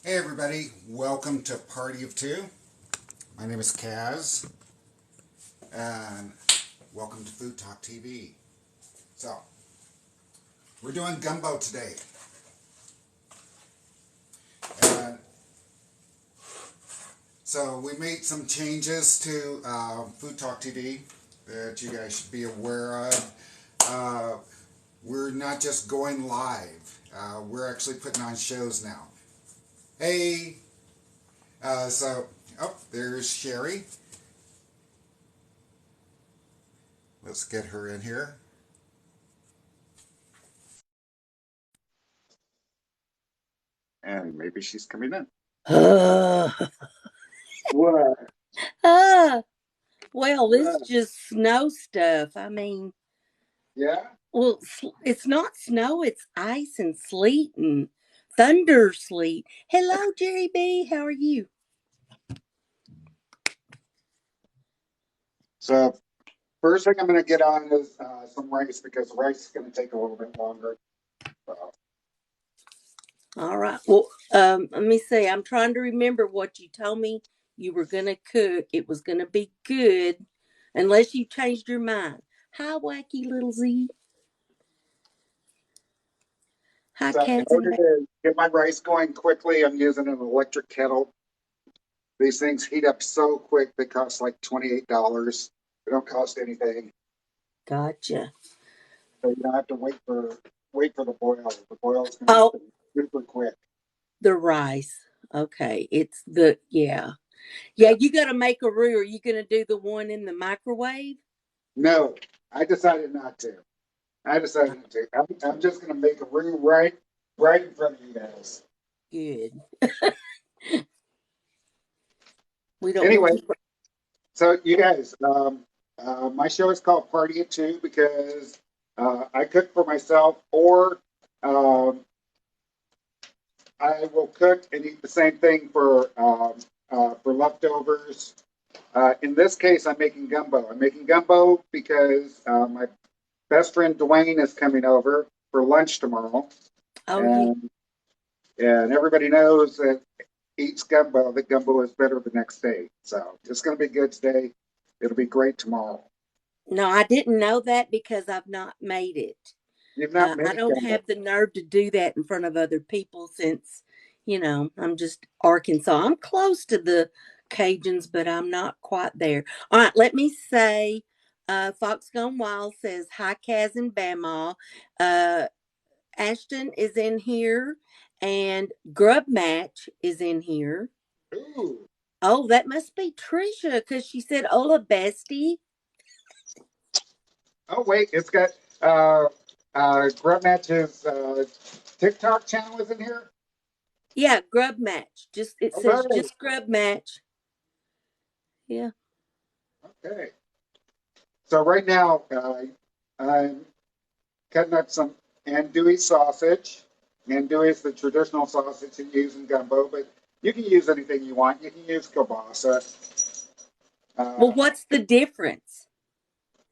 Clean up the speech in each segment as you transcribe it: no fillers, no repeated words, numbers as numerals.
Hey everybody, welcome to Party of Two. My name is Kaz, and welcome to Food Talk TV. So, we're doing gumbo today. And so we made some changes to Food Talk TV that you guys should be aware of. Uh, we're not just going live. We're actually putting on shows now. Hey, there's Sherry. Let's get her in here. And maybe she's coming in. Uh, What? uh, well, this What? is just snow stuff. I mean, Yeah? well, it's not snow, it's ice and sleet and thunder sleet. Hello, Jerry B. How are you? So first thing I'm going to get on is some rice because the rice is going to take a little bit longer. So, All right. Well, let me see. I'm trying to remember what you told me you were going to cook. It was going to be good, unless you changed your mind. Hi, wacky little Z. Hi, so in cats and order back. to get my rice going quickly, I'm using an electric kettle. These things heat up so quick; they cost like $28. They don't cost anything, Gotcha. so you don't have to wait for the boil. The boil is going to Oh, happen super quick. the rice. Okay. It's the, yeah. Yeah, Yeah. you got to make a roux. Are you going to do the one in the microwave? No, I decided not to. I decided not to. I'm just going to make a roux right in front of you guys. Good. We don't Anyway, want you. so you guys, my show is called Party at Two because I cook for myself, or um, I will cook and eat the same thing for leftovers. In this case, I'm making gumbo. I'm making gumbo because my best friend Dwayne is coming over for lunch tomorrow, Oh, yeah. and and everybody knows that eats gumbo. That gumbo is better the next day. So it's going to be good today. It'll be great tomorrow. No, I didn't know that because I've not made it. You've not I made don't gumbo. have the nerve to do that in front of other people since, I'm just Arkansas. I'm close to the Cajuns, but I'm not quite there. All right, let me say, Fox Gone Wild says, hi, Kaz and Bama. Uh, Ashton is in here, and Grub Match is in here. Ooh. Oh, that must be Trisha because she said, hola, bestie. Oh wait, it's got Grub Match's TikTok channel is in here. Yeah, Grub Match. Just it All says right. just Grub Match. Yeah. Okay. So right now, I'm cutting up some andouille sausage. Andouille is the traditional sausage you use in gumbo, but you can use anything you want. You can use kielbasa. Well, Uh, what's the difference?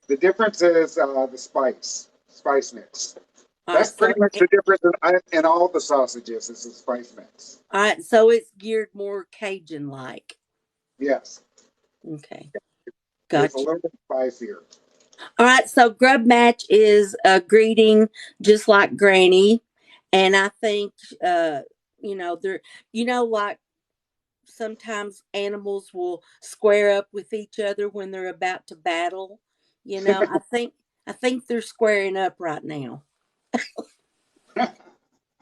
the difference is the spice mix. All right, That's so pretty much the difference in all the sausages is the spice mix. it's geared more Cajun like. Yes, Okay, it's a gotcha. little bit spicier. All right, so Grub Match is a greeting just like Granny, and I think they're like sometimes animals will square up with each other when they're about to battle. I think they're squaring up right now.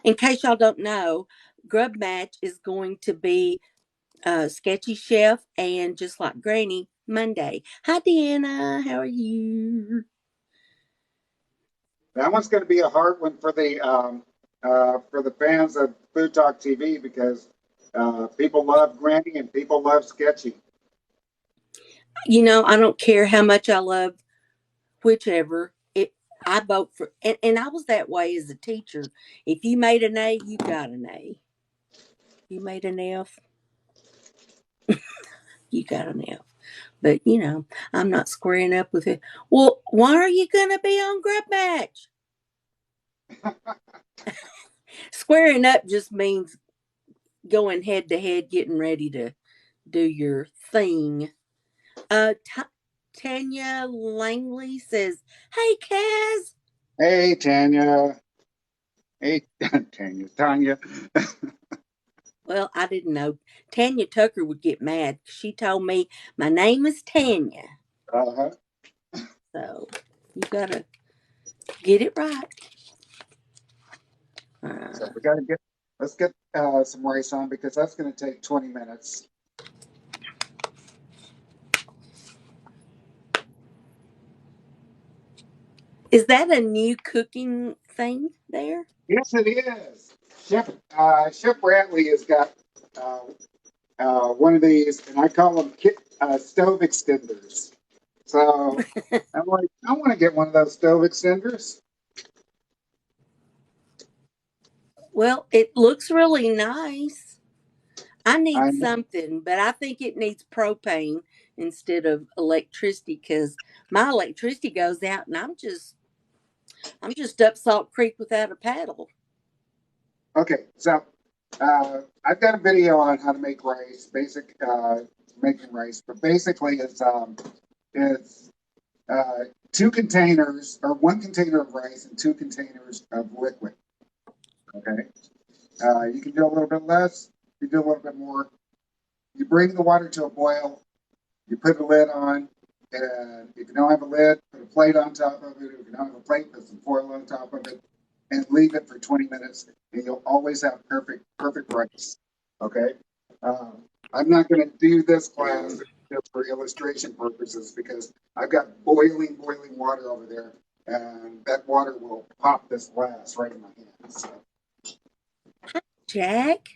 In case y'all don't know, Grub Match is going to be Sketchy Chef and Just Like Granny Monday. Hi, Deanna. How are you? That one's going to be a hard one for the fans of Food Talk TV because people love Granny and people love Sketchy. I don't care how much I love whichever. I vote for, and I was that way as a teacher. If you made an A, you got an A. You made an F, you got an F. But I'm not squaring up with it. Well, why are you gonna be on Grub Match? Squaring up just means going head to head, getting ready to do your thing. Tanya Langley says, "Hey, Kaz." Hey, Tanya. Hey, Tanya. Well, I didn't know. Tanya Tucker would get mad. She told me my name is Tanya. Uh-huh. So you gotta get it right. So Uh, let's get some rice on because that's going to take 20 minutes. is that a new cooking thing there? Yes, it is. Chef Brantley has got uh, one of these, and I call them stove extenders. So I'm like, I want to get one of those stove extenders. Well, it looks really nice. I need I something, but I think it needs propane instead of electricity because my electricity goes out and I'm just up Salt Creek without a paddle. Okay, so I've got a video on how to make rice, basic making rice, but basically it's two containers or one container of rice and two containers of liquid. Okay, you can do a little bit less, you do a little bit more. You bring the water to a boil, you put a lid on, and if you don't have a lid, put a plate on top of it. If you don't have a plate, put some foil on top of it, and leave it for 20 minutes, and you'll always have perfect rice. Okay. Um, I'm not going to do this class just for illustration purposes because I've got boiling water over there, and that water will pop this glass right in my hands. So, Jack?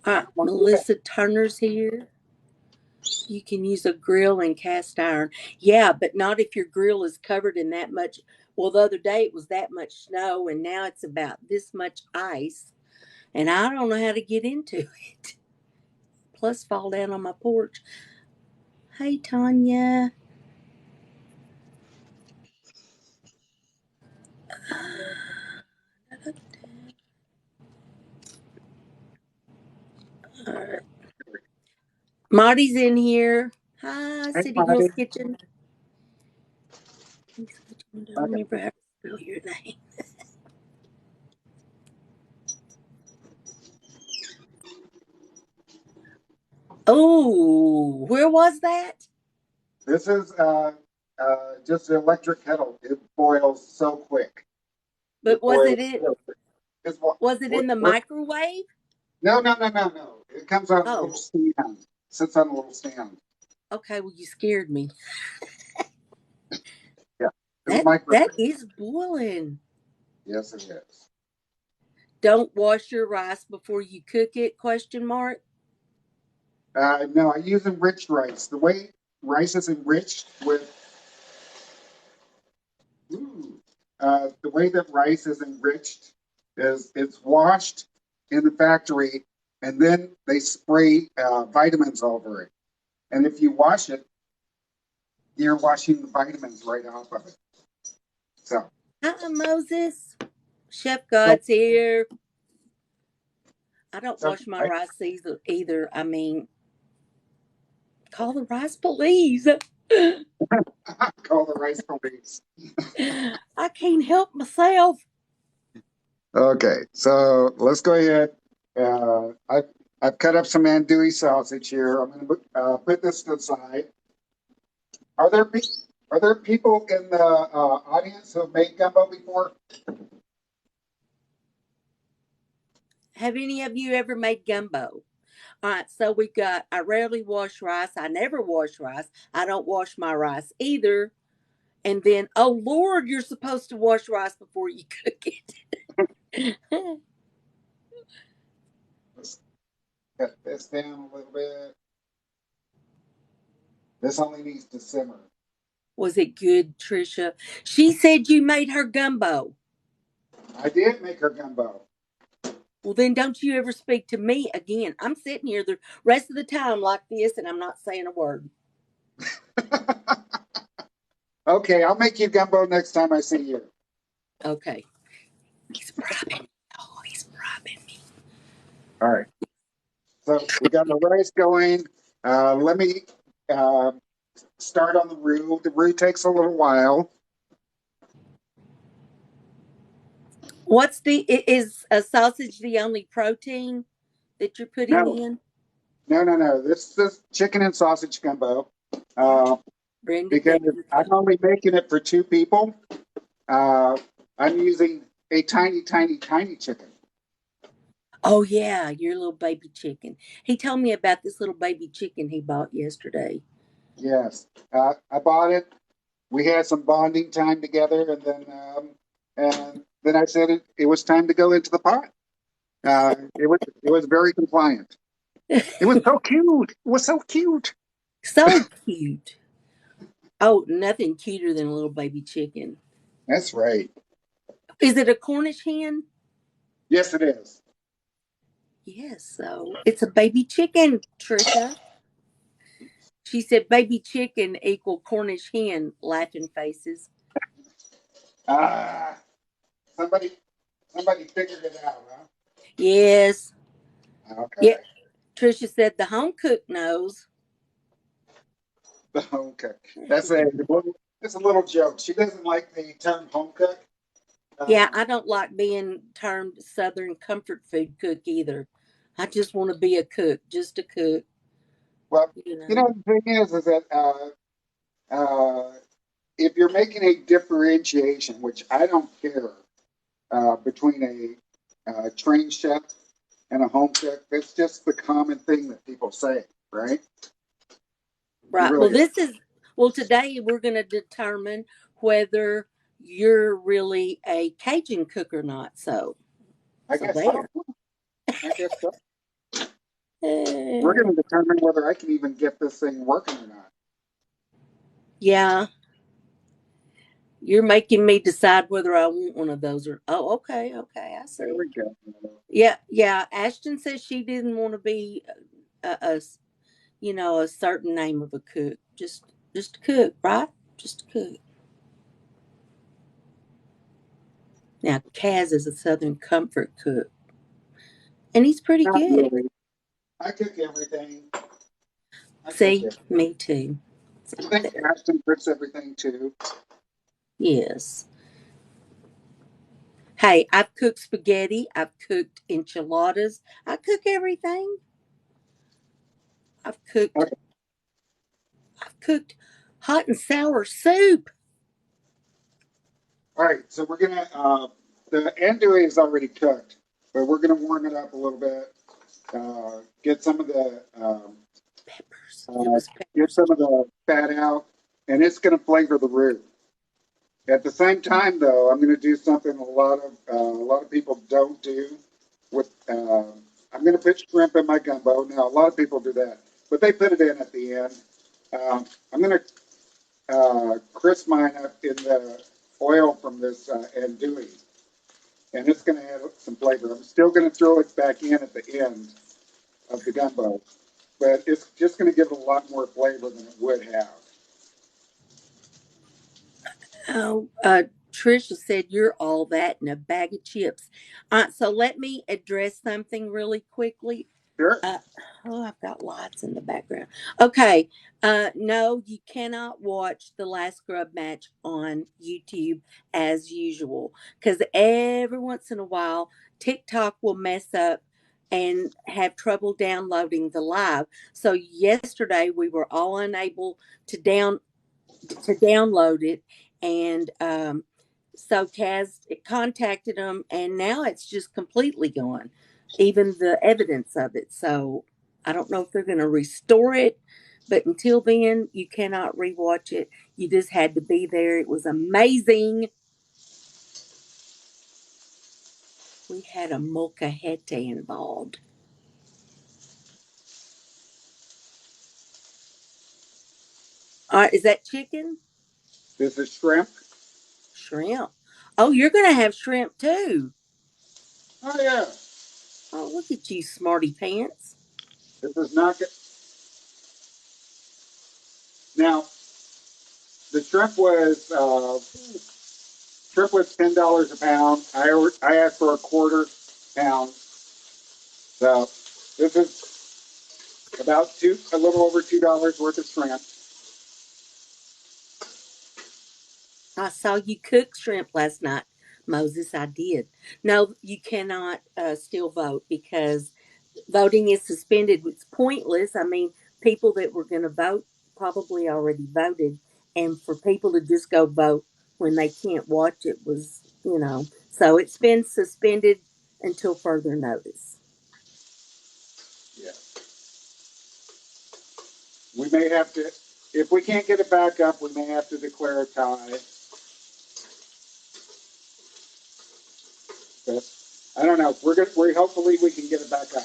I don't want to do that. Melissa Turner's here. You can use a grill and cast iron. Yeah, but not if your grill is covered in that much. Well, the other day it was that much snow, and now it's about this much ice, and I don't know how to get into it. Plus, fall down on my porch. Hey, Tanya. All right. Marty's in here. Hi, Hey, City Girls Marty. Kitchen. I don't Okay. remember how to spell your name. Oh, where was that? This is just an electric kettle. It boils so quick. But It boils so quick. It's what? was it in the microwave? No. It comes on a little Oh, stand. Sits on a little stand. okay. Well, you scared me. Yeah. It's a That microwave. is boiling. Yes, it is. Don't wash your rice before you cook it? Question mark. No, I use enriched rice. The way rice is enriched with, ooh, the way that rice is enriched is it's washed in the factory and then they spray vitamins over it. And if you wash it, you're washing the vitamins right off of it. So, Hi, Moses. Chef so, God's here. I don't so wash my I rice either. I mean, call the rice police. call the rice police. I can't help myself. Okay, so let's go ahead. I've cut up some andouille sausage here. I'm going to put this to the side. Are there pe- are there people in the audience who have made gumbo before? Have any of you ever made gumbo? All right, so we got, I rarely wash rice. I never wash rice. I don't wash my rice either. And then, oh Lord, you're supposed to wash rice before you cook it. Let's cut this down a little bit. This only needs to simmer. Was it good, Trisha? She said you made her gumbo. I did make her gumbo. Well, then don't you ever speak to me again. I'm sitting here the rest of the time like this and I'm not saying a word. Okay, I'll make you gumbo next time I see you. Okay. He's bribing. Oh, he's bribing me. All right. So we got the rice going. Let me uh, start on the roux. The roux takes a little while. Is a sausage the only protein that you're putting No, in? no. This is chicken and sausage gumbo. Oh, Uh, Brenda because Decker. I'm only making it for two people. Uh, I'm using a tiny chicken. Oh yeah, your little baby chicken. He told me about this little baby chicken he bought yesterday. Yes. I bought it. We had some bonding time together, and then I said it was time to go into the pot. It was very compliant. It was so cute. It was so cute. So cute. Oh, nothing cuter than a little baby chicken. That's right. Is it a Cornish hen? Yes, it is. Yes, so it's a baby chicken, Trisha. She said baby chicken equal Cornish hen, laughing faces. Ah, somebody, somebody figured it out, huh? Yes. Yeah. Okay. Trisha said the home cook knows. The home cook. That's a little joke. She doesn't like the term home cook. Yeah, Um, I don't like being termed Southern comfort food cook either. I just want to be a cook, just a cook, well, you know. the thing is that uh, if you're making a differentiation, which I don't care, between a trained chef and a home cook, that's just the common thing that people say, right? It Right. really is. Well, today we're going to determine whether you're really a Cajun cook or not. I So guess so. there. I guess so. We're Eh, going to determine whether I can even get this thing working or not. yeah, you're making me decide whether I want one of those or. Oh, okay, okay, I There see. we go. Yeah, yeah. Ashton says she didn't want to be a a certain name of a cook. Just cook, right? Just cook. Now, Kaz is a Southern comfort cook, and he's pretty Not good. really. I cook everything. I cook See, it. me too. I See think there. Ashton cooks everything too. Yes. Hey, I've cooked spaghetti. I've cooked enchiladas. I cook everything. I've cooked. Okay. I've cooked hot and sour soup. All right. So we're gonna the andouille is already cooked, but we're gonna warm it up a little bit. Get some of the Peppers. It uh, was get peppers. some of the fat out, and it's gonna flavor the roux. At the same time, though, I'm going to do something a lot of people don't do. With I'm going to put shrimp in my gumbo. Now, a lot of people do that, but they put it in at the end. I'm going to crisp mine up in the oil from this andouille, and it's going to add some flavor. I'm still going to throw it back in at the end of the gumbo, but it's just going to give it a lot more flavor than it would have. Oh, Trisha said you're all that in a bag of chips. So let me address something really quickly. Sure. Uh, oh, I've got lights in the background. Okay. No, you cannot watch the last scrub match on YouTube as usual because every once in a while TikTok will mess up and have trouble downloading the live. So yesterday we were all unable to download it, and so Kaz contacted them, and now it's just completely gone, even the evidence of it. So I don't know if they're going to restore it, but until then, you cannot rewatch it. You just had to be there. It was amazing. We had a molcajete involved. All right, is that chicken? This is shrimp. Shrimp. Oh, you're going to have shrimp too. Oh yeah. Oh, look at you, smarty pants. This is not good. Now, the shrimp was $10 a pound. I asked for a quarter pound. So this is about a little over $2 worth of shrimp. I saw you cook shrimp last night, Moses. I did. No, you cannot still vote because voting is suspended. It's pointless. I mean, people that were going to vote probably already voted, and for people to just go vote when they can't watch it was, so it's been suspended until further notice. Yeah. We may have to, if we can't get it back up, we may have to declare a tie. But I don't know. We hopefully we can get it back up.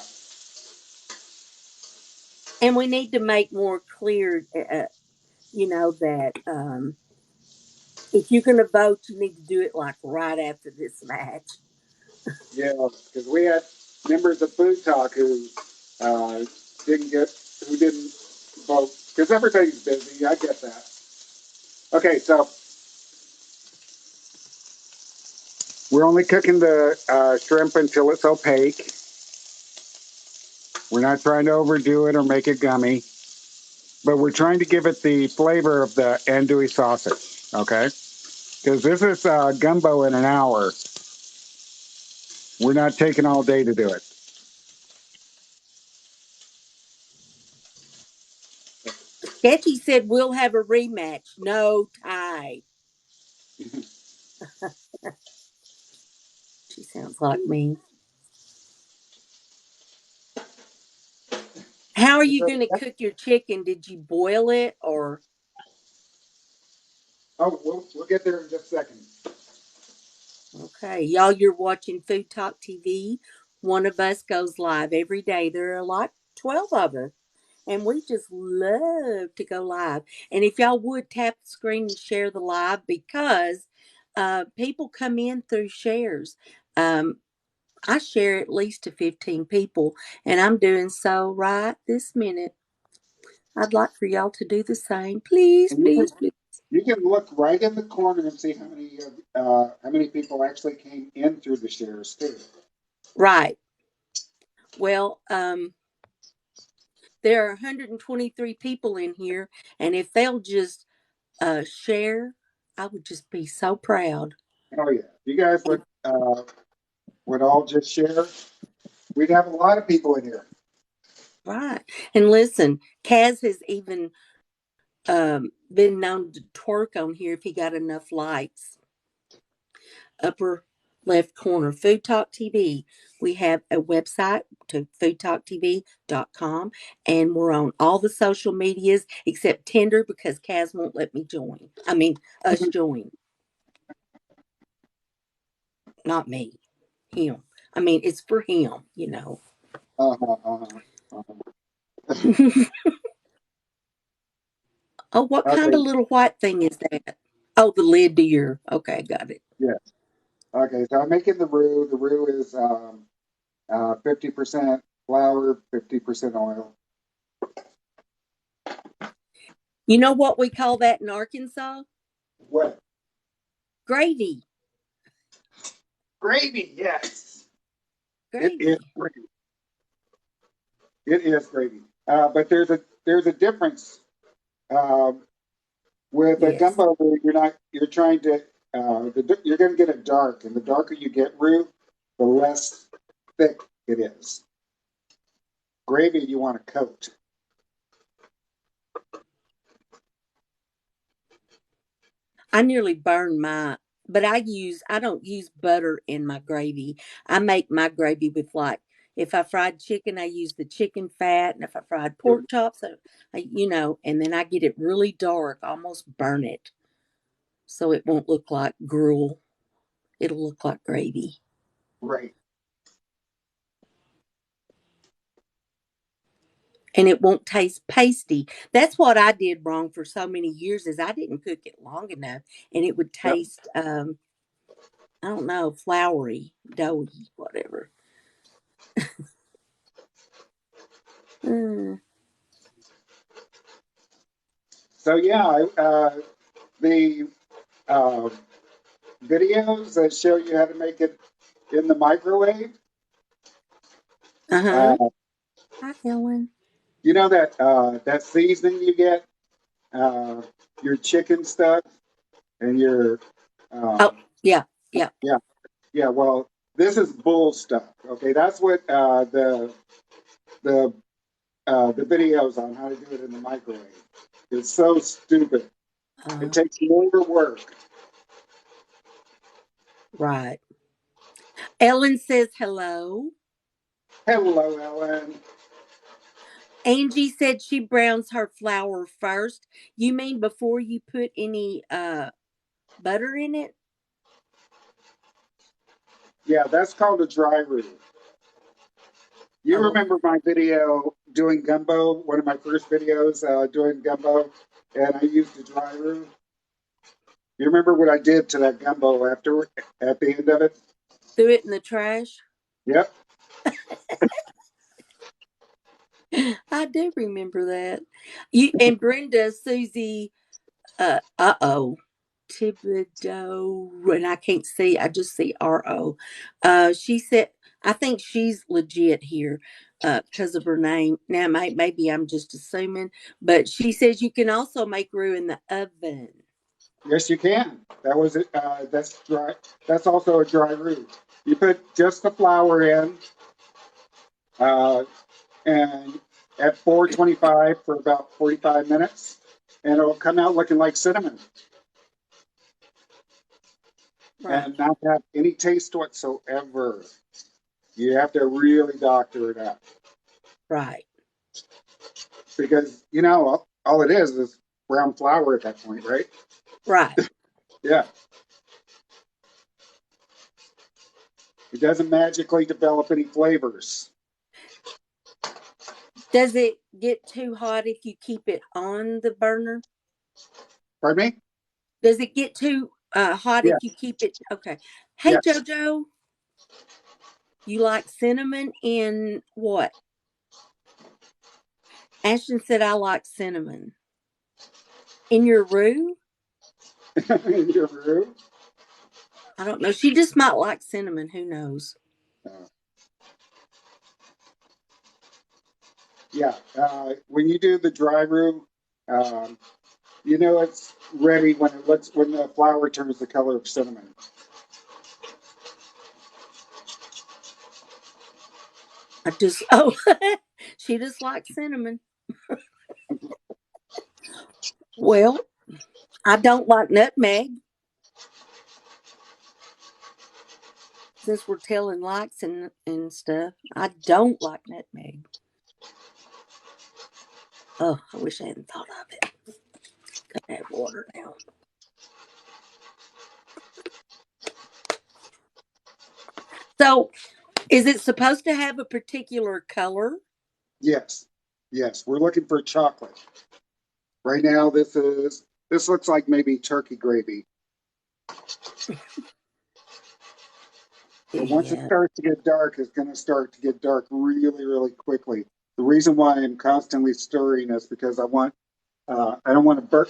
And we need to make more clear, that if you're going to vote, you need to do it like right after this match. Yeah, because we had members of Food Talk who uh, didn't get, who didn't vote, because everybody's busy. I get that. Okay, so we're only cooking the shrimp until it's opaque. We're not trying to overdo it or make it gummy, but we're trying to give it the flavor of the andouille sausage, okay? Because this is gumbo in an hour. We're not taking all day to do it. Sketchy said we'll have a rematch. No tie. She sounds like me. How are you going to cook your chicken? Did you boil it or? Oh, we'll get there in just a second. Okay, y'all, you're watching Food Talk TV. One of us goes live every day. There are like 12 of us, and we just love to go live. And if y'all would tap the screen and share the live because people come in through shares. Um, I share at least to 15 people, and I'm doing so right this minute. I'd like for y'all to do the same. Please, And you can please, please. you can look right in the corner and see how many people actually came in through the shares too. Right. Well, there are 123 people in here, and if they'll just share, I would just be so proud. Oh yeah, you guys And would all just share. We'd have a lot of people in here. right. And listen, Kaz has even been known to twerk on here if he got enough likes. Upper left corner, Food Talk TV. We have a website to foodtalktv.com, and we're on all the social medias except Tinder because Kaz won't let me join. I mean, us join, not me, him. I mean, it's for him. Uh-huh, uh-huh, uh-huh. Oh, what kind of Okay, little white thing is that? Oh, the lid to your. Okay, got it. yeah. Okay, so I'm making the roux. The roux is 50% flour, 50% oil. You know what we call that in Arkansas? What? Gravy. Gravy, yes. It is Gravy. gravy. It is gravy. But there's a difference. Um, with a Yes. gumbo roux, you're trying to you're going to get it dark, and the darker you get roux, the less thick it is. Gravy you want to coat. I nearly burned but I don't use butter in my gravy. I make my gravy with like, if I fried chicken, I use the chicken fat. And if I fried pork chops, and then I get it really dark, almost burn it. So it won't look like gruel. It'll look like gravy. Right. And it won't taste pasty. That's what I did wrong for so many years is I didn't cook it long enough and it would Yep. taste I don't know, floury, doughy, whatever. Mm. So yeah, the uh, videos that show you how to make it in the microwave, Uh-huh. Uh, Hi, Ellen. you know that that seasoning you get, uh, your chicken stuff and your Oh, um, yeah, yeah. yeah, yeah. Well, this is bull stuff. Okay, that's what the the videos on how to do it in the microwave. It's so stupid. It Uh, takes more work. right. Ellen says hello. Hello, Ellen. Angie said she browns her flour first. You mean before you put any butter in it? Yeah, that's called a dry roux. You Oh, remember my video doing gumbo, one of my first videos doing gumbo, and I used a dry roux. You remember what I did to that gumbo after at the end of it? threw it in the trash. Yep. I do remember that. You and Brenda, Susie, oh, Thibodeau, and I can't see. I just see RO. She said, I think she's legit here because of her name. Now, maybe I'm just assuming, but she says you can also make roux in the oven. Yes, you can. That was it. That's dry. That's also a dry roux. You put just the flour in, uh, and at 425 for about 45 minutes, and it'll come out looking like cinnamon Right, and not have any taste whatsoever. You have to really doctor it up right, because you know all it is brown flour at that point, right? right. Yeah, it doesn't magically develop any flavors. Does it get too hot if you keep it on the burner? Pardon me? Does it get too hot Yeah, if you keep it? Okay. Hey, yes. JoJo, you like cinnamon in what? Ashton said, I like cinnamon. In your roux? Your roux? I don't know. She just might like cinnamon. Who knows? Uh, yeah, when you do the dry roux, um, you know it's ready when it looks when the flour turns the color of cinnamon. I just, oh, she just likes cinnamon. Well, I don't like nutmeg since we're telling likes and stuff. I don't like nutmeg. Oh, I wish I hadn't thought of it. Gotta have water now. So, is it supposed to have a particular color? Yes, yes, we're looking for chocolate. Right now, this looks like maybe turkey gravy. But once it Yeah. starts to get dark, it's going to start to get dark really, really quickly. The reason why I'm constantly stirring is because I don't want to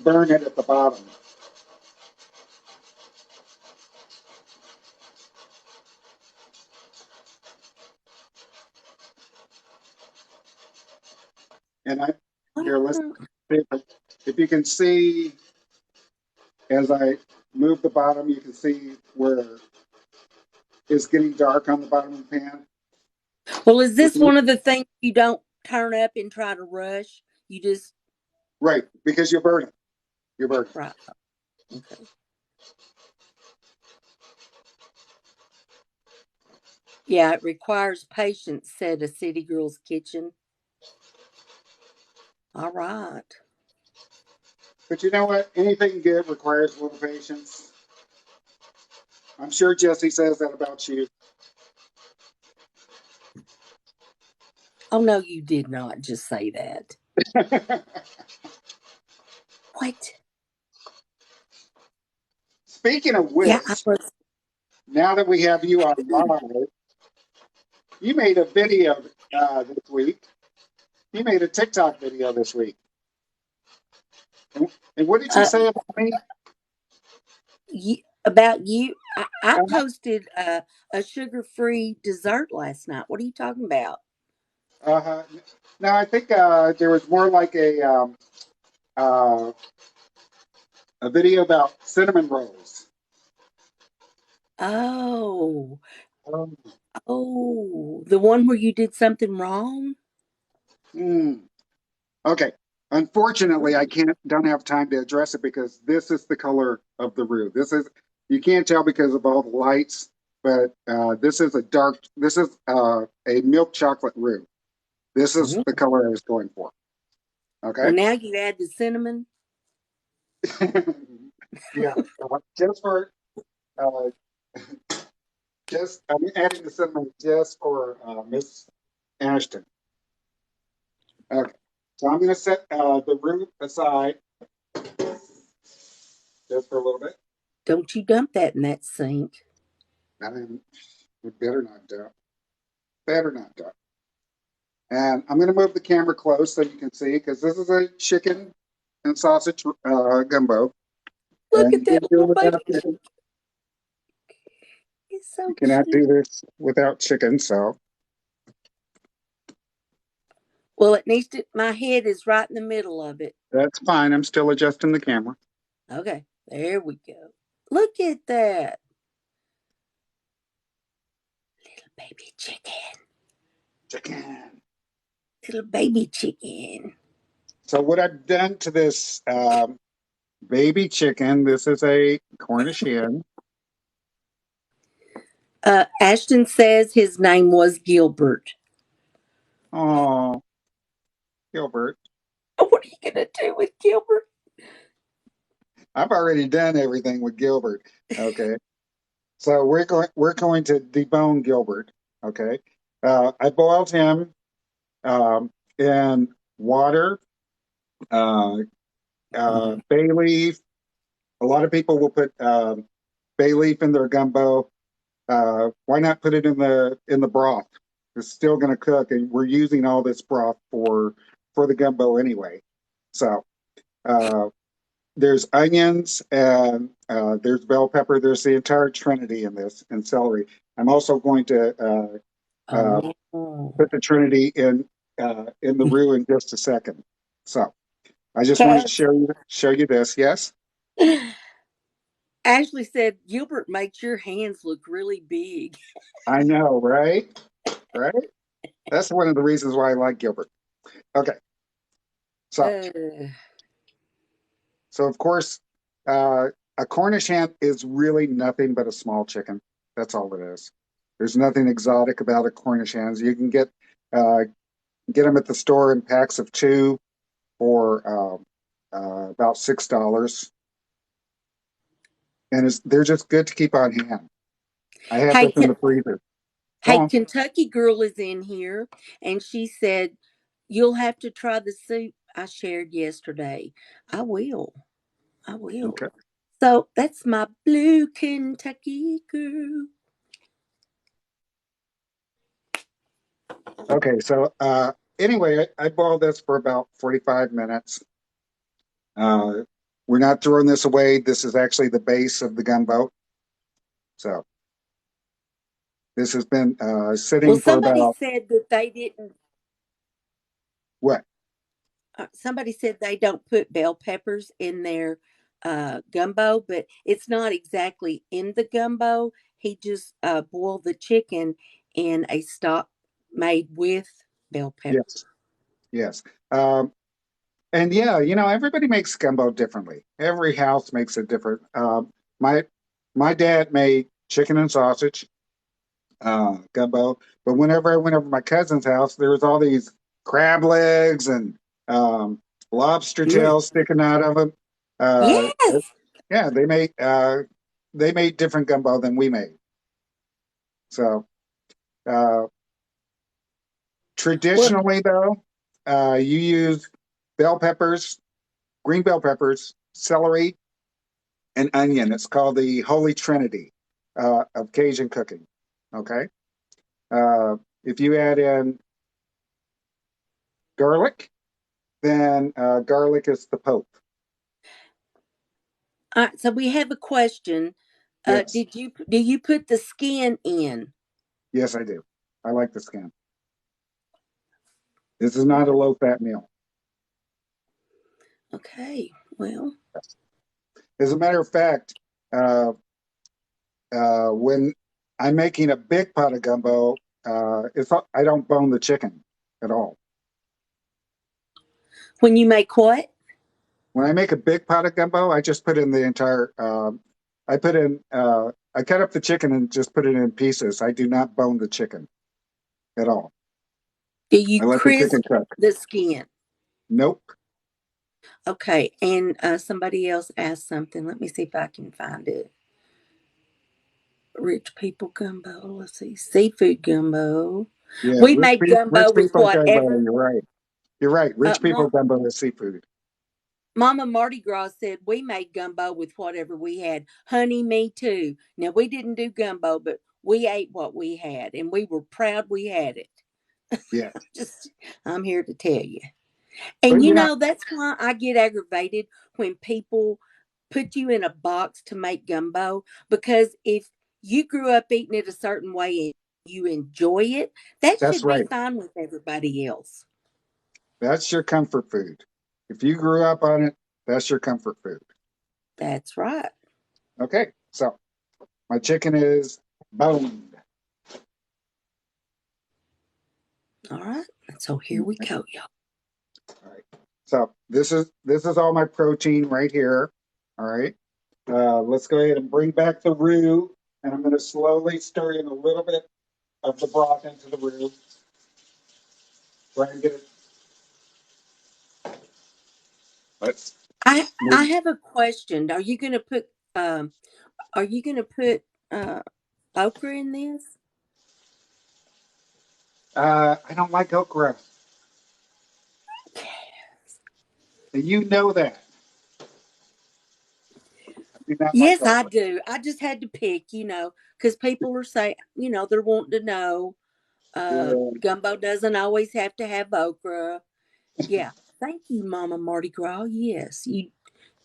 burn it at the bottom. And I here, let's if you can see as I move the bottom, you can see where it's getting dark on the bottom of the pan. Well, is this one of the things you don't turn up and try to rush? You just, Right, because you burn it. You burn it. right. Okay. Yeah, it requires patience, said a city girl's kitchen. All right. But you know what? Anything good requires a little patience. I'm sure Jesse says that about you. Oh, no, you did not just say that. What? Speaking of Yeah, I which, was. now that we have you on live, you made a video this week. You made a TikTok video this week. And what did you Uh, say about me? About you, I Uh, posted a sugar-free dessert last night. What are you talking about? uh, now I think there was more like uh, a video about cinnamon rolls. Oh, Um, oh, the one where you did something wrong? hmm. Okay. Unfortunately, I can't don't have time to address it because this is the color of the roux. This is you can't tell because of all the lights, but this is a dark. This is a milk chocolate roux. This is Mhm. the color I was going for. Well, Okay. now you add the cinnamon. Yeah. Just for uh, just I'm adding the cinnamon just for Miss Ashton. Okay. So I'm going to set the roux aside just for a little bit. Don't you dump that in that sink. I mean, we better not do it. Better not do it. And I'm going to move the camera close so you can see because this is a chicken and sausage gumbo. Look And at you that can't do it little baby without chicken. chicken. It's You so cannot cute. do this without chicken. So Well, it needs to. My head is right in the middle of it. that's fine. I'm still adjusting the camera. Okay, there we go. Look at that little baby chicken. Chicken. Little baby chicken. So what I've done to this baby chicken, this is a Cornish hen. Ashton says his name was Gilbert. Oh, Gilbert. What are you gonna do with Gilbert? I've already done everything with Gilbert. Okay. So we're going to debone Gilbert. Okay. I boiled him in water, uh, Mhm. bay leaf. A lot of people will put bay leaf in their gumbo. Why not put it in the broth? It's still going to cook, and we're using all this broth for the gumbo anyway. So uh, there's onions and there's bell pepper. There's the entire trinity in this, and celery. I'm also going to put Oh. the trinity in the roux in just a second. So I just wanted to Cause show you this. Yes, Ashley said Gilbert makes your hands look really big. I know, right? Right. That's one of the reasons why I like Gilbert. Okay, so Uh, so of course, uh, a Cornish hen is really nothing but a small chicken. That's all it is. There's nothing exotic about a Cornish hens. You can uh, get them at the store in packs of two for about $6, and they're just good to keep on hand. I have hey, this in the freezer. Go hey, on. Kentucky girl is in here, and she said you'll have to try the soup I shared yesterday. I will. I will. Okay. So that's my blue Kentucky girl. Okay. So anyway, I boiled this for about 45 minutes. Uh, we're not throwing this away. This is actually the base of the gumbo. So this has been Well, sitting for somebody about said that they didn't. what? Somebody said they don't put bell peppers in their gumbo, but it's not exactly in the gumbo. He just boiled the chicken in a stock made with bell pepper. Yes, yes. Um, and yeah, everybody makes gumbo differently. Every house makes it different. My my dad made chicken and sausage gumbo, but whenever I went over to my cousin's house, there was all these crab legs and um, lobster Mm. tails sticking out of them. Uh, Yes. yeah, they made different gumbo than we made. So uh, Well, traditionally, though, you use bell peppers, green bell peppers, celery, and onion. It's called the Holy Trinity of Cajun cooking. Okay. Uh, if you add in garlic, then garlic is the Pope. all right. So we have a question. It's Do you put the skin in? yes, I do. I like the skin. This is not a low fat meal. Okay. Well, As a matter of fact, uh, when I'm making a big pot of gumbo, I don't bone the chicken at all. when you make what? When I make a big pot of gumbo, I just put in the entire. I put in. I cut up the chicken and just put it in pieces. I do not bone the chicken at all. Do you I let the chicken crisp cook. the skin? Nope. Okay. And somebody else asked something. Let me see if I can find it. Rich people gumbo. Let's see. Seafood gumbo. Yeah, We made rich gumbo with people gumbo. whatever. You're right. You're right. Rich people Mom, gumbo is seafood. Mama Mardi Gras said we made gumbo with whatever we had. Honey, me too. Now, we didn't do gumbo, but we ate what we had, and we were proud we had it. Yeah, Just, I'm here to tell you. but And you know that's why I get aggravated when people put you in a box to make gumbo, because if you grew up eating it a certain way and you enjoy it, that that's should be right. fine with everybody else. That's your comfort food. If you grew up on it, that's your comfort food. That's right. Okay, so my chicken is boned. All right. So here we go, y'all. All right. So this is all my protein right here. All right. Let's go ahead and bring back the roux, and I'm going to slowly stir in a little bit of the broth into the roux. Try and get it. Let's. I have a question. Um are you gonna put uh okra in this? I don't like okra, and you know that. I do not like Yes, I okra. do. I just had to pick, because people are saying, they're wanting to know. Yeah. Gumbo doesn't always have to have okra. Yeah. Thank you, Mama Mardi Gras. Yes, you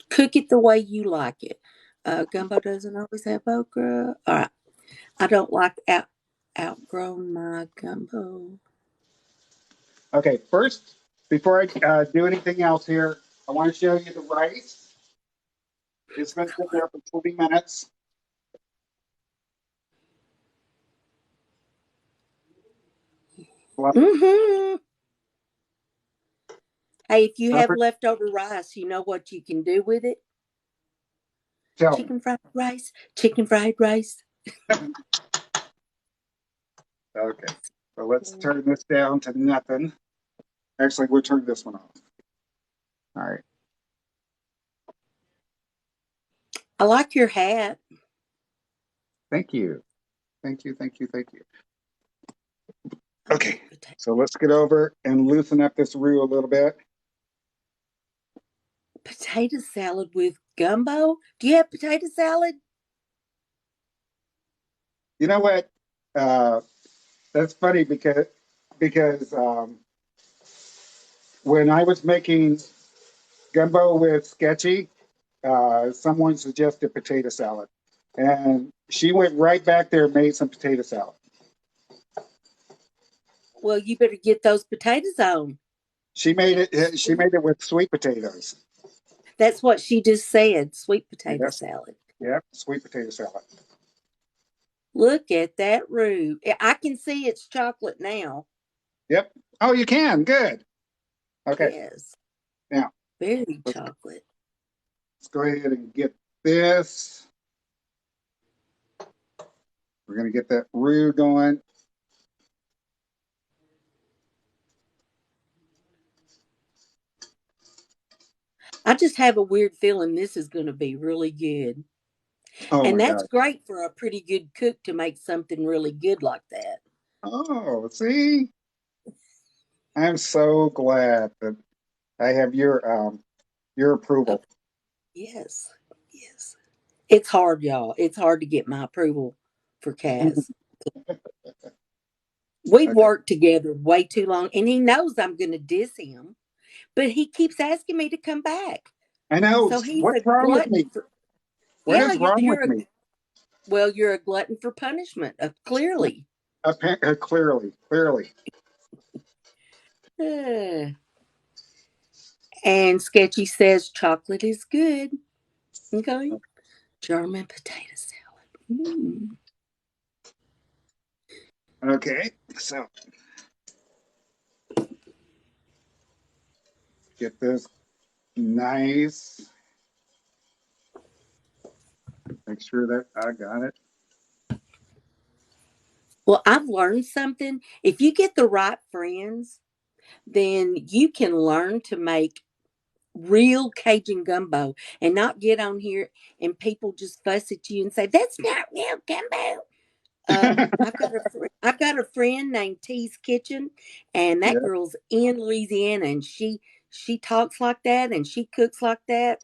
cook it the way you like it. Gumbo doesn't always have okra. All right. I don't like outgrown my gumbo. Okay. First, before I do anything else here, I want to show you the rice. It's been sitting there for 20 minutes. Fluff it. Mm-hmm. Hey, if you Fluff have it. leftover rice, you know what you can do with it? Tell me. Chicken fried rice. Chicken fried rice. Okay. So let's turn this down to nothing. Actually, we'll turn this one off. All right. I like your hat. Thank you. Thank you. Thank you. Thank you. I Okay. like potato. So let's get over and loosen up this roux a little bit. Potato salad with gumbo. Do you have potato salad? You know what? Uh, that's funny because when I was making gumbo with sketchy, someone suggested potato salad, and she went right back there and made some potato salad. Well, you better get those potatoes on. She made it. She Sweet. made it with sweet potatoes. That's what she just said. Sweet potato Yes. salad. Yep. Sweet potato salad. Look at that roux. I can see it's chocolate now. Yep. Oh, you can. Good. Okay. Yes. Now Very let's, chocolate. let's go ahead and get this. We're going to get that roux going. I just have a weird feeling this is going to be really good. Oh And my that's God. great for a pretty good cook to make something really good like that. Oh, see, I'm so glad that I have your Oh, approval. yes. Yes. It's hard, y'all. It's hard to get my approval for Kaz. We've Okay. worked together way too long, and he knows I'm going to diss him, but he keeps asking me to come back. I know. So he's a What's wrong with glutton me? for. What Yeah, is wrong with you're a. me? Well, you're a glutton for punishment, clearly. Clearly. Uh, and Sketchy says chocolate is good. Okay. German potato salad. Mm. Okay, so get this nice. Make sure that I got it. Well, I've learned something. If you get the right friends, then you can learn to make real Cajun gumbo and not get on here and people just fuss at you and say, that's not real gumbo. I've got a friend named T's Kitchen, and that Yeah. girl's in Louisiana, and she talks like that, and she cooks like that,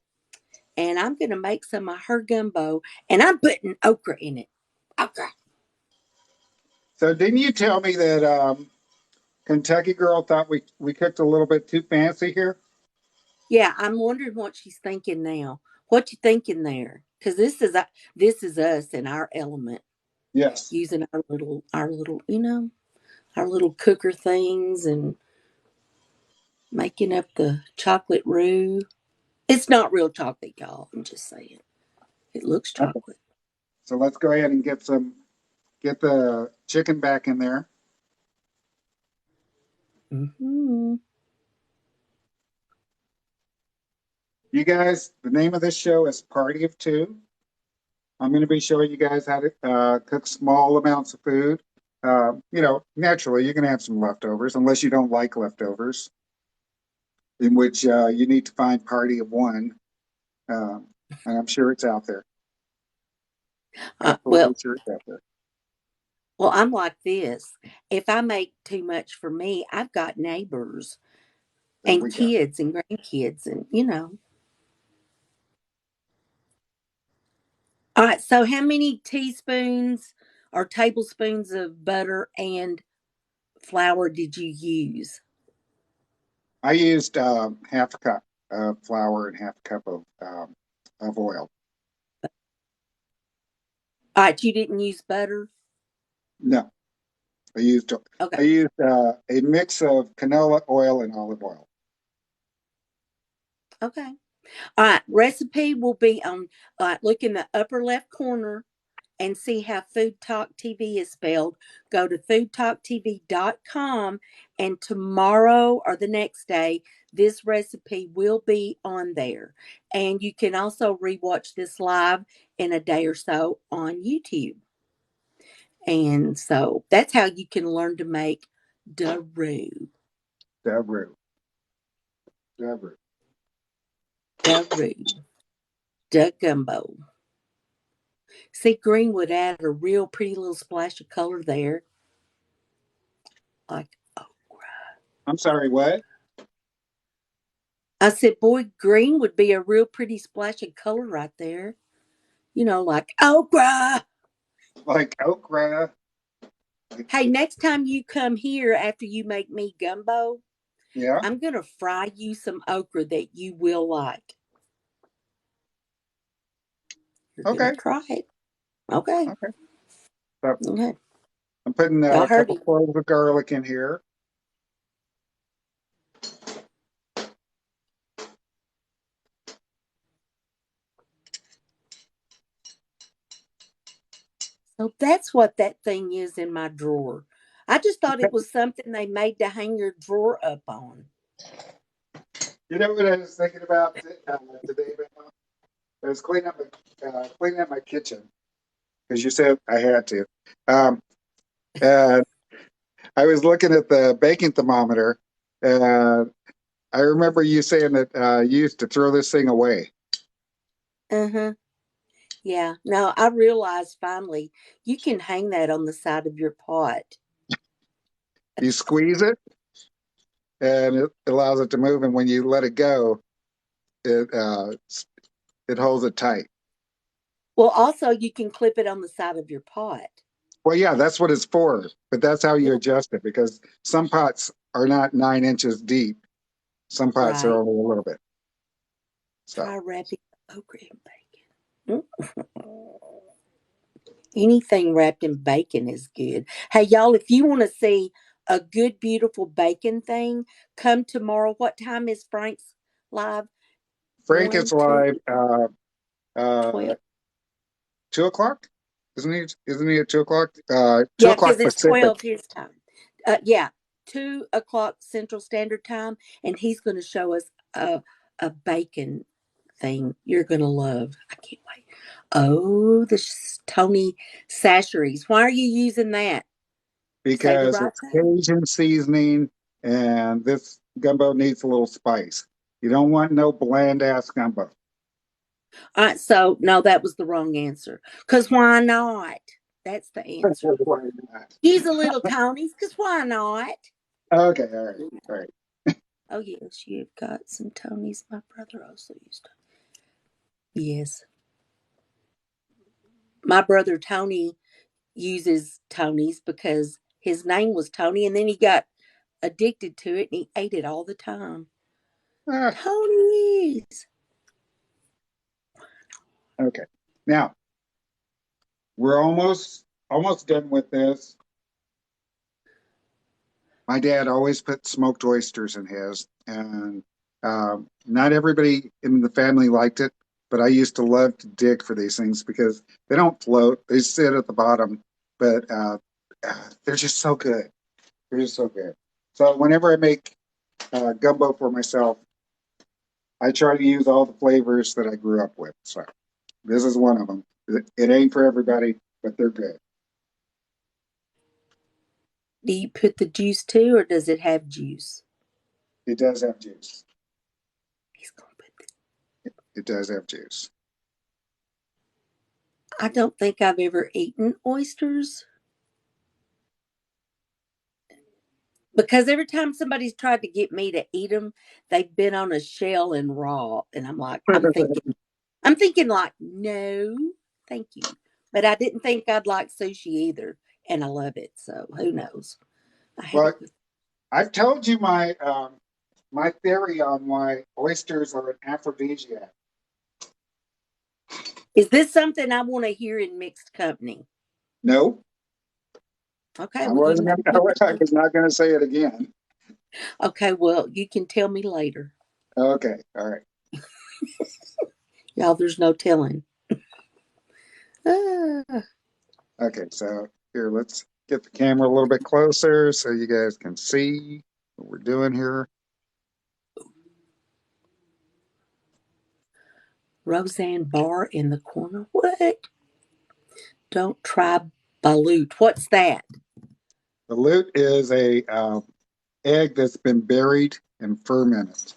and I'm gonna make some of her gumbo, and I'm putting okra in it. Okra. So didn't you tell me that Kentucky girl thought we cooked a little bit too fancy here? Yeah, I'm wondering what she's thinking now. What you thinking there? Because this is us in our element, Yes. using our little our little cooker things and making up the chocolate roux. It's not real chocolate, y'all. I'm just saying. It looks Okay. chocolate. So let's go ahead and get the chicken back in there. Hmm. You guys, the name of this show is Party of Two. I'm going to be showing you guys how to cook small amounts of food. Naturally, you're going to have some leftovers, unless you don't like leftovers, in which you need to find Party of One. And I'm sure it's out there. Uh, Absolutely well, sure it's out there. well, I'm like this. If I make too much for me, I've got neighbors There and we go. kids and grandkids, and. All right. So, how many teaspoons or tablespoons of butter and flour did you use? I used half a cup of flour and half a cup of oil. All right. You didn't use butter. No, I used Okay. I used a mix of canola oil and olive oil. Okay. All right. Recipe will be on. Look in the upper left corner and see how Food Talk TV is spelled. Go to foodtalktv.com, and tomorrow or the next day, this recipe will be on there. And you can also rewatch this live in a day or so on YouTube. And so that's how you can learn to make Daru. Deborah, Deborah. Daru. Da gumbo. See, green would add a real pretty little splash of color there. Like, oh, I'm sorry, what? I said, boy, green would be a real pretty splash of color right there. Like okra. Like okra? Like, Hey, next time you come here after you make me gumbo, yeah. I'm going to fry you some okra that you will like. You're going to Okay. try it. Okay. Okay. So Okay. I'm putting Y'all a heard couple him. cloves of garlic in here. So that's what that thing is in my drawer. I just thought it was something they made to hang your drawer up on. You know what I was thinking about today, Val? I was cleaning up my kitchen because you said I had to. Um, and I was looking at the baking thermometer, and I remember you saying that you used to throw this thing away. Uh huh. Yeah. No, I realized finally you can hang that on the side of your pot. You squeeze it, and it allows it to move, and when you let it go, it holds it tight. Well, also you can clip it on the side of your pot. Well, yeah, that's what it's for, but that's how you Yeah. adjust it because some pots are not 9 inches deep. Some pots are Right. only a little bit. So, Try wrapping okra in bacon. Mm. Anything wrapped in bacon is good. Hey, y'all, if you want to see a good, beautiful bacon thing, come tomorrow. What time is Frank's live? Frank is 1, 2, live, 12. 2 o'clock. Isn't he at 2 o'clock? Two Yeah, because o'clock it's Pacific. 12 his time. Yeah, 2 o'clock Central Standard Time. And he's going to show us a bacon thing you're going to love. I can't wait. Oh, the Tony Sacheries. Why are you using that? Say the Because right it's thing. Cajun seasoning and this gumbo needs a little spice. You don't want no bland ass gumbo. So no, that was the wrong answer. Cause why not? That's the answer. Why not? Use a little Tony's. Cause why not? Okay, all right, all right. Oh yes, you've got some Tony's. My brother also used. Yes, my brother Tony uses Tony's because his name was Tony, and then he got addicted to it and he ate it all the time. Ah, Tony's. okay. Now we're almost done with this. My dad always put smoked oysters in his, and not everybody in the family liked it, but I used to love to dig for these things because they don't float; they sit at the bottom, but they're just so good. They're just so good. So whenever I make gumbo for myself, I try to use all the flavors that I grew up with. So this is one of them. It ain't for everybody, but they're good. Do you put the juice too, or does it have juice? It does have juice. He's gonna put. It does have juice. I don't think I've ever eaten oysters because every time somebody's tried to get me to eat them, they've been on a shell and raw, and I'm thinking like, no, thank you. But I didn't think I'd like sushi either, and I love it. So who knows? I had Well, it with. I've told you my theory on why oysters are an aphrodisiac. Is this something I want to hear in mixed company? No, Okay, I well you wasn't. can tell me I later. was not going to say it again. Okay, well you can tell me later, Okay, all right. y'all. There's no telling. Ah, Okay, so here, let's get the camera a little bit closer so you guys can see what we're doing here. Roseanne Barr in the corner. What? Don't try balut. What's that? The loot is a egg that's been buried and fermented.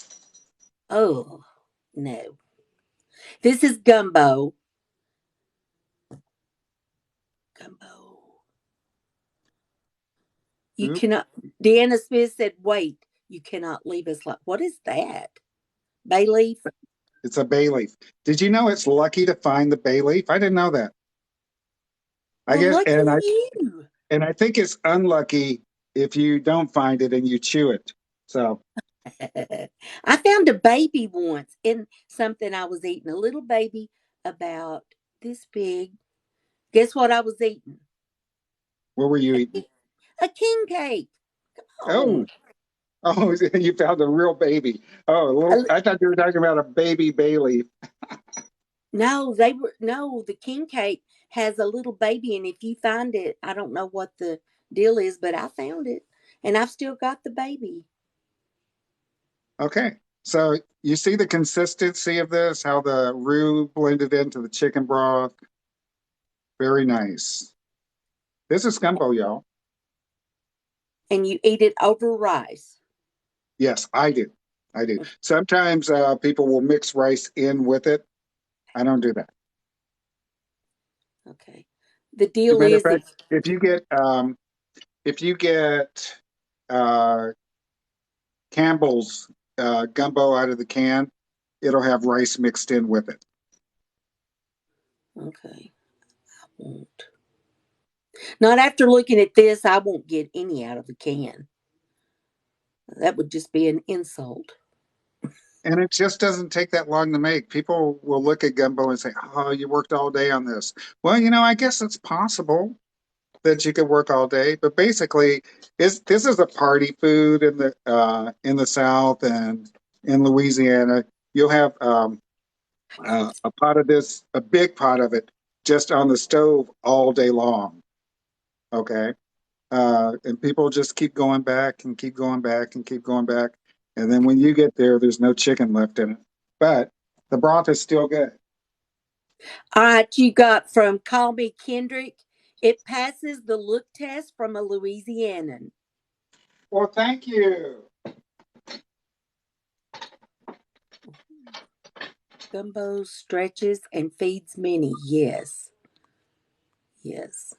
Oh no. This is gumbo. Gumbo. You Oop, cannot. Deanna Smith said, "Wait, you cannot leave us like." What is that? Bay leaf. it's a bay leaf. Did you know it's lucky to find the bay leaf? I didn't know that. I Well, guess, lucky you. and I think it's unlucky if you don't find it and you chew it. So, I found a baby once in something I was eating. A little baby about this big. Guess what I was eating? what were you A, eating? a king cake. Oh, Oh, oh, you found a real baby. Oh, a a little. I thought you were talking about a baby bay leaf. No, they were no, the king cake has a little baby, and if you find it, I don't know what the deal is, but I found it and I've still got the baby. Okay. So you see the consistency of this, how the roux blended into the chicken broth. Very nice. This is gumbo, y'all. And you eat it over rice. Yes, I do. I do. Sometimes people will mix rice in with it. I don't do that. Okay. The As a deal matter of is fact, if if you get uh, Campbell's gumbo out of the can, it'll have rice mixed in with it. okay, I won't. Not after looking at this, I won't get any out of the can. That would just be an insult. And it just doesn't take that long to make. People will look at gumbo and say, "Oh, you worked all day on this." Well, I guess it's possible that you could work all day, but basically, this is a party food in the South and in Louisiana. You'll have a pot of this, a big pot of it, just on the stove all day long. Okay, and people just keep going back and keep going back and keep going back, and then when you get there, there's no chicken left in it, but the broth is still good. All right, you got from Call Me Kendrick. It passes the look test from a Louisianan. Well, thank you. Gumbo stretches and feeds many. Yes. Yes.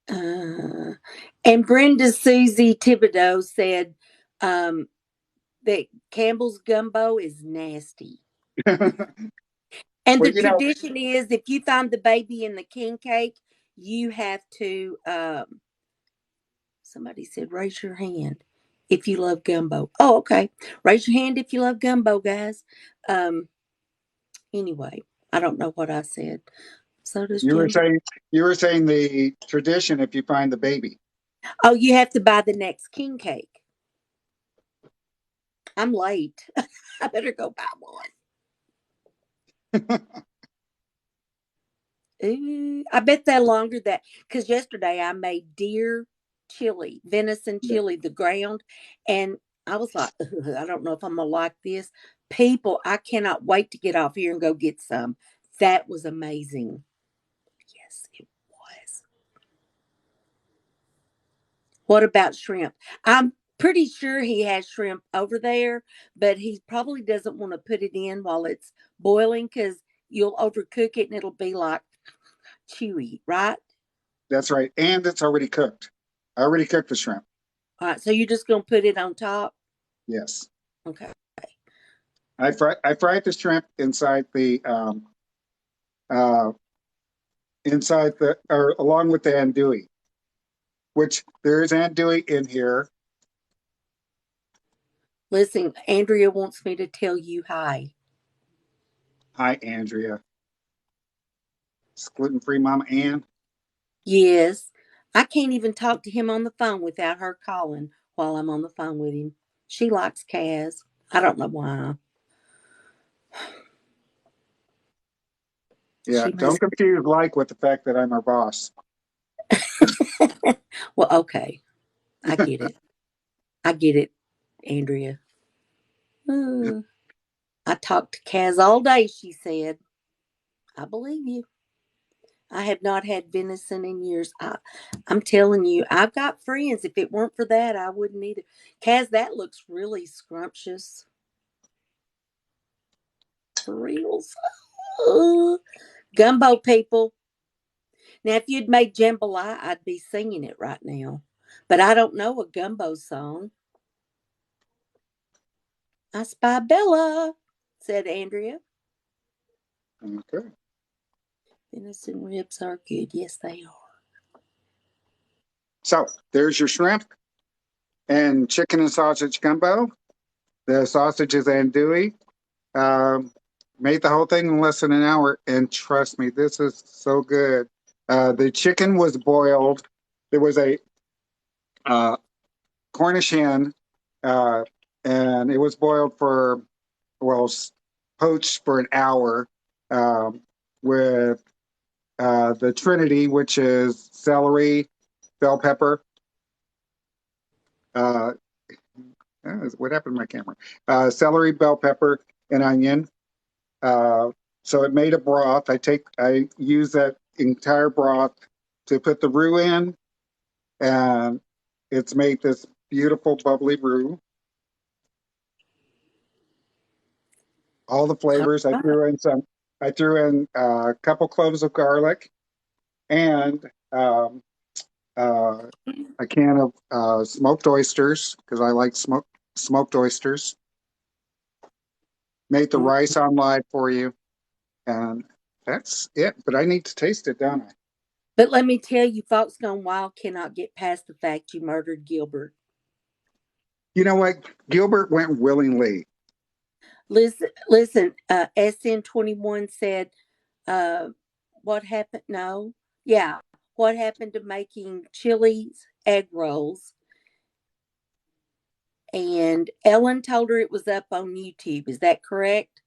Uh, and Brenda Susie Thibodeau said um, that Campbell's gumbo is nasty. And Well, the tradition is if you find the baby in the king cake, you have to, somebody said, raise your hand if you love gumbo. Oh, okay. Raise your hand if you love gumbo, guys. Um, anyway, I don't know what I said. So does you were Ginger. saying you were saying the tradition if you find the baby. Oh, you have to buy the next king cake. I'm late. I better go buy one. Ooh, I bet that longer that because yesterday I made deer chili, venison Yeah, chili, the ground, and I was like, "Ugh, I don't know if I'm gonna like this. People, I cannot wait to get off here and go get some. That was amazing. Yes, it was. What about shrimp? I'm pretty sure he has shrimp over there, but he probably doesn't want to put it in while it's boiling because you'll overcook it and it'll be like chewy, right? that's right. And it's already cooked. I already cooked the shrimp. All right, so you're just gonna put it on top? Yes. Okay. I fried the shrimp uh inside the or along with the andouille, which there is andouille in here. Listen, Andrea wants me to tell you hi. Hi, Andrea. It's gluten-free Mama Ann. Yes. I can't even talk to him on the phone without her calling while I'm on the phone with him. She likes Kaz. I don't know why. Yeah, She don't must. confuse like with the fact that I'm her boss. Well, okay. I get it. I get it, Andrea. Uh, I talked to Kaz all day, she said. I believe you. I have not had venison in years. I'm telling you, I've got friends. If it weren't for that, I wouldn't either. Kaz, that looks really scrumptious. For reals. Uh, Gumbo people. Now, if you'd made jambalaya, I'd be singing it right now. But I don't know a gumbo song. I spy Bella, said Andrea. Okay. Venison ribs are good. Yes, they are. So there's your shrimp and chicken and sausage gumbo. The sausage is andouille. Um, Made the whole thing in less than an hour, and trust me, this is so good. The chicken was boiled. There was a uh, Cornish hen, uh, and it was boiled for, well, poached for an hour um, with the Trinity, which is celery, bell pepper. Uh, what happened to my camera? Celery, bell pepper, and onion. Uh, so it made a broth. I use that entire broth to put the roux in, and it's made this beautiful bubbly roux. All the All flavors. right. I threw in a couple cloves of garlic and uh, a can of smoked oysters because I like smoked oysters. Made the Mm. rice on live for you, and that's it. But I need to taste it, don't I? But let me tell you, Fox Gone Wild cannot get past the fact you murdered Gilbert. You know what? Gilbert went willingly. Listen. SN21 said, uh, "What happened?" No, yeah, what happened to making Chili's egg rolls? And Ellen told her it was up on YouTube. Is that correct?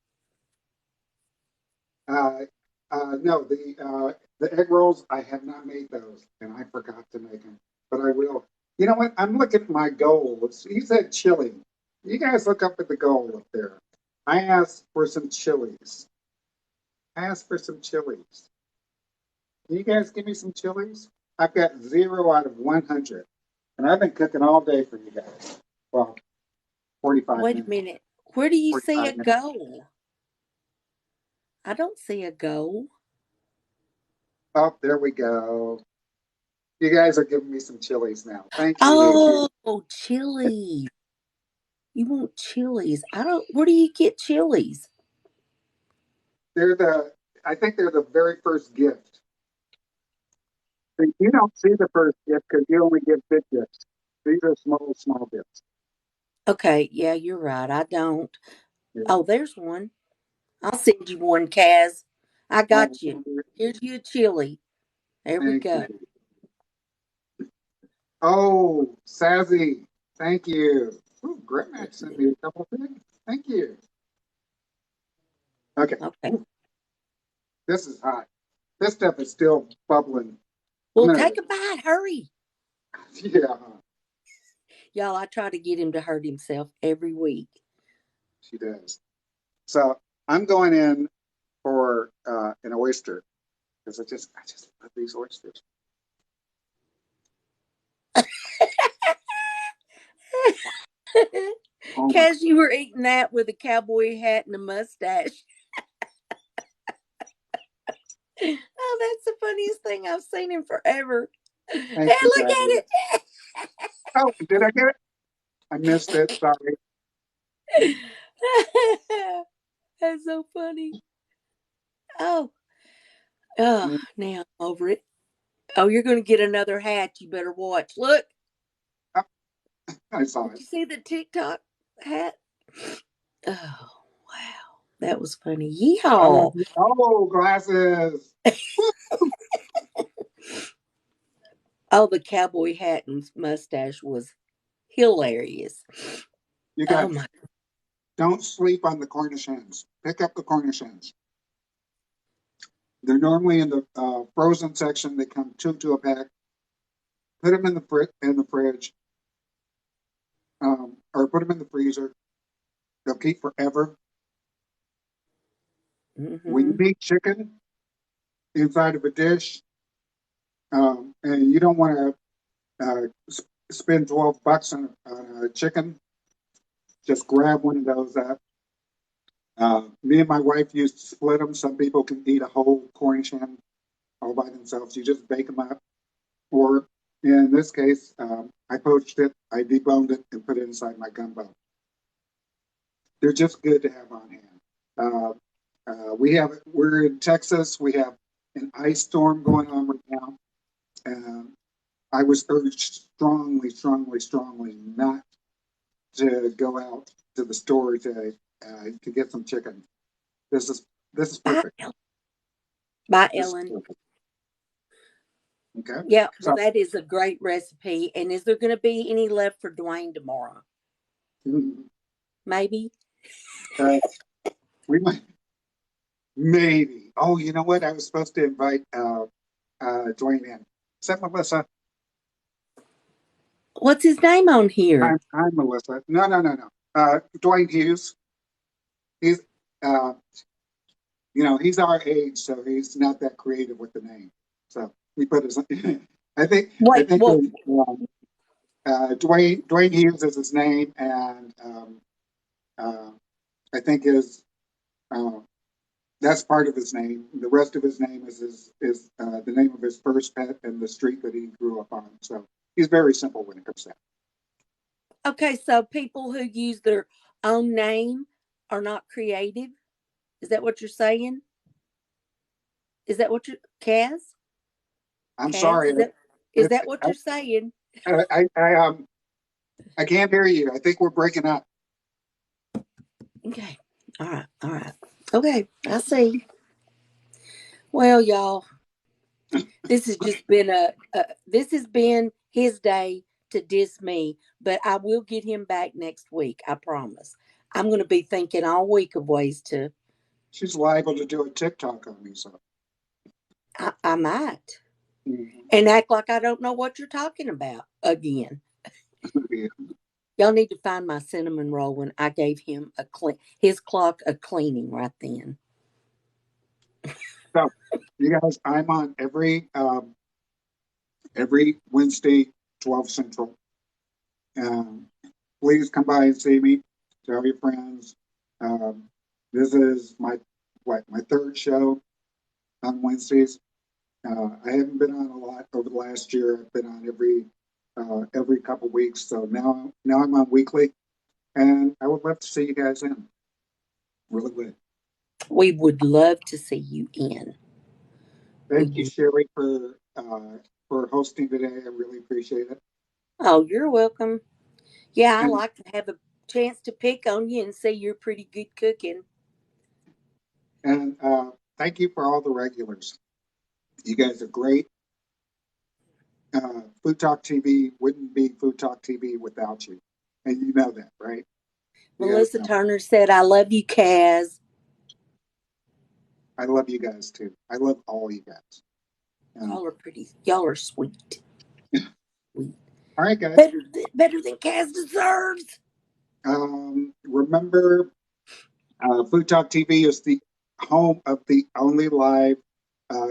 Uh, no, the egg rolls, I have not made those, and I forgot to make them, but I will. You know what? I'm looking at my goals. He said chili. You guys look up at the goal up there. I asked for some chilies. I asked for some chilies. Can you guys give me some chilies? I've got 0 out of 100, and I've been cooking all day for you guys. Well, 45 Wait a minutes. minute. Where do you see a 45 minutes. goal? I don't see a goal. Oh, there we go. You guys are giving me some chilies now. Thank you. Oh, chilies. You want chilies? I don't. Where do you get chilies? They're I think they're the very first gift. You don't see the first gift because you only give big gifts. These are small, small gifts. Okay, yeah, you're right. I don't. Yeah. Oh, there's one. I'll send you one, Kaz. I Oh, got you. Here's your chili. There we thank go. you. Oh, Sazzy, thank you. Ooh, Gretmac sent me a couple things. Thank you. Okay. Okay. Ooh, this is hot. This stuff is still bubbling. I'm Well, gonna, take a bite. Hurry. yeah, Y'all, I try to get him to hurt himself every week. she does. So I'm going in for an oyster because I just love these oysters. Oh my Kaz, you were eating that with a cowboy hat and a mustache. Oh, that's the funniest thing I've seen in forever. Hey, Thank you, look at Daddy. it. Oh, did I get it? I missed it. Sorry. That's so funny. Oh, oh, Mm, now I'm over it. Oh, you're going to get another hat. You better watch. Look, oh, I saw did it. you see the TikTok hat? Oh, wow. That was funny. Oh, Yeehaw. oh, glasses. Woo. Oh, the cowboy hat and mustache was hilarious. You Oh, guys, my. don't sleep on the Cornish hens. Pick up the Cornish hens. They're normally in the frozen section. They come two to a pack. Put them in the fridge, or put them in the freezer. They'll keep forever. When you Mm-hmm. make chicken inside of a dish, and you don't want to spend $12 on a chicken, just grab one of those up. Me and my wife used to split them. Some people can eat a whole Cornish hen all by themselves. You just bake them up. Or in this case, I poached it, I deboned it, and put it inside my gumbo. They're just good to have on hand. Uh, we're in Texas. We have an ice storm going on right now. And I was urged strongly, strongly, strongly not to go out to the store to get some chicken. This is this is Bye, perfect. Ellen. Bye, This is Ellen. perfect. Okay. Yeah, well, So that is a great recipe. And is there going to be any left for Dwayne tomorrow? Maybe. uh, we might maybe. Oh, you know what? I was supposed to invite Dwayne in. Is that Melissa? What's his name on here? I'm Melissa. No, no, no, no. Dwayne Hughes. He's uh, he's our age, so he's not that creative with the name. So we put his. I Wait, think well, Dwayne Hughes is his name, and uh, I think his uh, that's part of his name. The rest of his name is the name of his first pet and the street that he grew up on. So he's very simple when it comes to that. okay, so people who use their own name are not creative. Is that what you're saying? Is that what you, Kaz? I'm Kaz, sorry. is that what you're saying? I I can't hear you. I think we're breaking up. Okay. All right. All right. Okay. I see. Well, y'all, this has just been this has been his day to diss me, but I will get him back next week. I promise. I'm going to be thinking all week of ways to. She's liable to do a TikTok on me, so. I might Mhm. and act like I don't know what you're talking about again. Yeah. Y'all need to find my cinnamon roll when I gave him his clock a cleaning right then. So, you guys, I'm on every Wednesday, 12 Central. Um, please come by and see me. Tell your friends. Um, this is my third show on Wednesdays. I haven't been on a lot over the last year. I've been on every couple weeks. So now I'm on weekly, and I would love to see you guys in. Really would. We would love to see you in. We Thank you, would. Sherry, for hosting today. I really appreciate it. Oh, you're welcome. Yeah, I And like to have a chance to pick on you and see you're pretty good cooking. and thank you for all the regulars. You guys are great. Food Talk TV wouldn't be Food Talk TV without you, and you know that, right? You guys Melissa know. Turner said, I love you, Kaz. I love you guys too. I love all you guys. Um, Y'all are pretty. Y'all are sweet. Sweet. all right, guys. Better than Kaz deserves. Remember, Food Talk TV is the home of the only live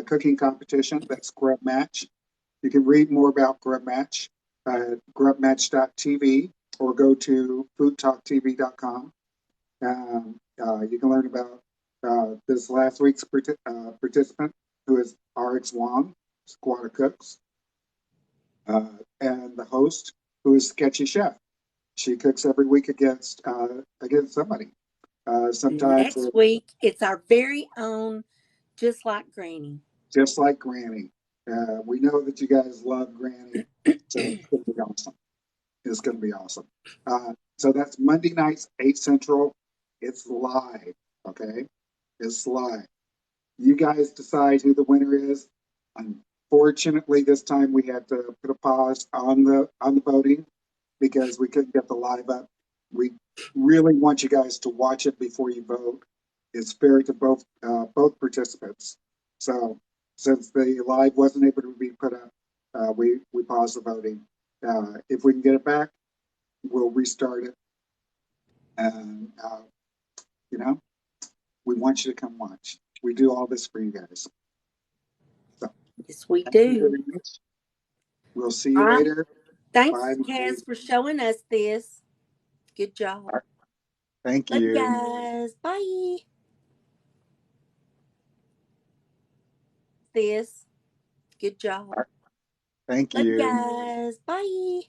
cooking competition. That's Grub Match. You can read more about Grub Match at grubmatch.tv or go to foodtalktv.com. You can learn about this last week's participant, who is RX Wong, Squatter Cooks, uh, and the host, who is Sketchy Chef. She cooks every week against somebody. Sometimes Next week, it's our very own, just like Granny. just like Granny. We know that you guys love Granny, so it's going to be awesome. It's going to be awesome. So that's Monday nights, 8 Central. It's live, okay? It's live. You guys decide who the winner is. Unfortunately, this time we had to put a pause on the voting because we couldn't get the live up. We really want you guys to watch it before you vote. It's fair to both participants. So since the live wasn't able to be put up, we paused the voting. If we can get it back, we'll restart it. And you know, we want you to come watch. We do all this for you guys. So Yes, we thank you do. very much. We'll see All you right. later. Thanks, Bye. Kaz, for showing us this. Good job. Thank Love you you. guys. Bye. This. Good job. Thank Love you you. guys. Bye.